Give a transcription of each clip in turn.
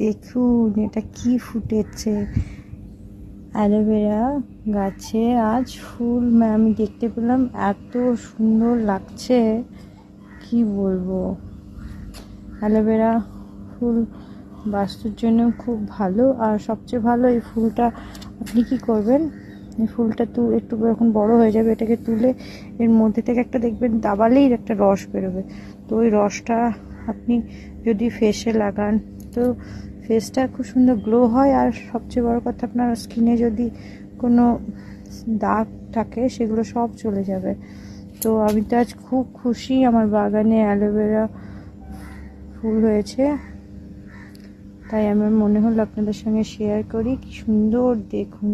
দেখুন এটা কি ফুটেছে, অ্যালোভেরা গাছে আজ ফুল আমি দেখতে পেলাম, এত সুন্দর লাগছে কি বলবো। অ্যালোভেরা ফুল বাস্তুর জন্য খুব ভালো, আর সবচেয়ে ভালো এই ফুলটা আপনি কি করবেন, এই ফুলটা একটু যখন বড় হয়ে যাবে এটাকে তুলে এর মধ্যে থেকে একটা দেখবেন দাবালেই একটা রস বেরোবে। তো ওই রসটা আপনি যদি ফেসে লাগান তো ফেসটা খুব সুন্দর গ্লো হয়, আর সবচেয়ে বড় কথা আপনার স্কিনে যদি কোনো দাগ থাকে সেগুলো সব চলে যাবে। তো আমি তো আজ খুব খুশি, আমার বাগানে অ্যালোভেরা ফুল হয়েছে, তাই আমার মনে হলো আপনাদের সঙ্গে শেয়ার করি। কি সুন্দর দেখুন।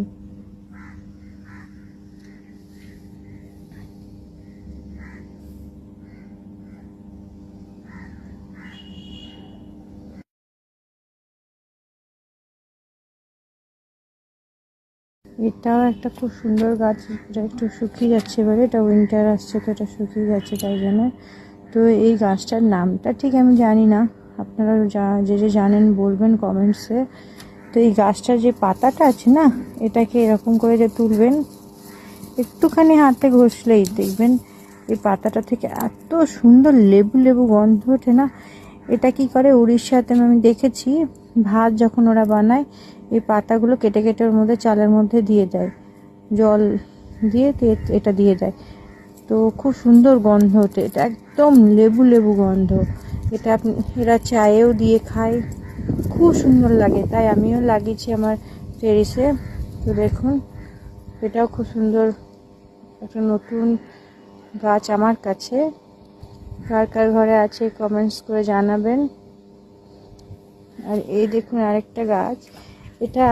এটাও একটা খুব সুন্দর গাছ, এটা একটু শুকিয়ে যাচ্ছে এবারে, এটা উইন্টার আসছে তো এটা শুকিয়ে যাচ্ছে তাই জন্য। তো এই গাছটার নামটা ঠিক আমি জানি না, আপনারা যে জানেন বলবেন কমেন্টসে। তো এই গাছটার যে পাতাটা আছে না, এটাকে এরকম করে যে তুলবেন, একটুখানি হাতে ঘষলেই দেখবেন এই পাতাটা থেকে এত সুন্দর লেবু লেবু গন্ধ ওঠে না। এটা কি করে উড়িষ্যাতে আমি দেখেছি, ভাত যখন ওরা বানায় এই পাতাগুলো কেটে কেটে ওর মধ্যে চালের মধ্যে দিয়ে দেয়, জল দিয়ে এটা দিয়ে দেয়, তো খুব সুন্দর গন্ধ ওঠে, এটা একদম লেবু লেবু গন্ধ। এটা এরা চায়েও দিয়ে খায়, খুব সুন্দর লাগে, তাই আমিও লাগিয়েছি আমার টেরেসে। তো দেখুন এটাও খুব সুন্দর একটা নতুন গাছ আমার কাছে। কার কার ঘরে আছে কমেন্টস করে জানাবেন। আর এই দেখুন আরেকটা গাছ, এটা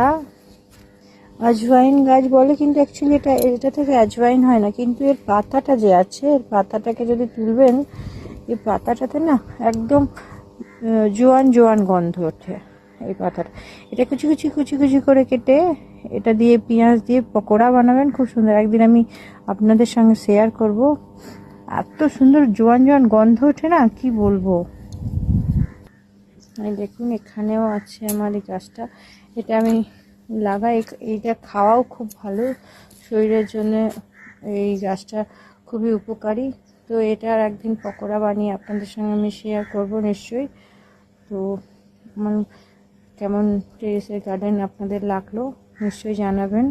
আজওয়াইন গাছ বলে, কিন্তু অ্যাকচুয়ালি এটা থেকে আজওয়াইন হয় না, কিন্তু এর পাতাটা যে আছে, এর পাতাটাকে যদি তুলবেন এই পাতাটাতে না একদম জোয়ান জোয়ান গন্ধ ওঠে এই পাতাটা। এটা কুচি কুচি কুচি কুচি করে কেটে এটা দিয়ে পেঁয়াজ দিয়ে পকোড়া বানাবেন, খুব সুন্দর। একদিন আমি আপনাদের সঙ্গে শেয়ার করব, এত সুন্দর জোয়ান জোয়ান গন্ধ ওঠে না কি বলবো। এই দেখুন এখানেও আছে আমার এই গাছটা, এটা আমি লাগাই, এইটা খাওয়াও খুব ভালো শরীরের জন্য, এই গাছটা খুবই উপকারী। তো এটার একদিন পকোড়া বানিয়ে আপনাদের সঙ্গে আমি শেয়ার করব নিশ্চয়ই। তো আমার কেমন টেরেসের গার্ডেন আপনাদের লাগলো নিশ্চয়ই জানাবেন।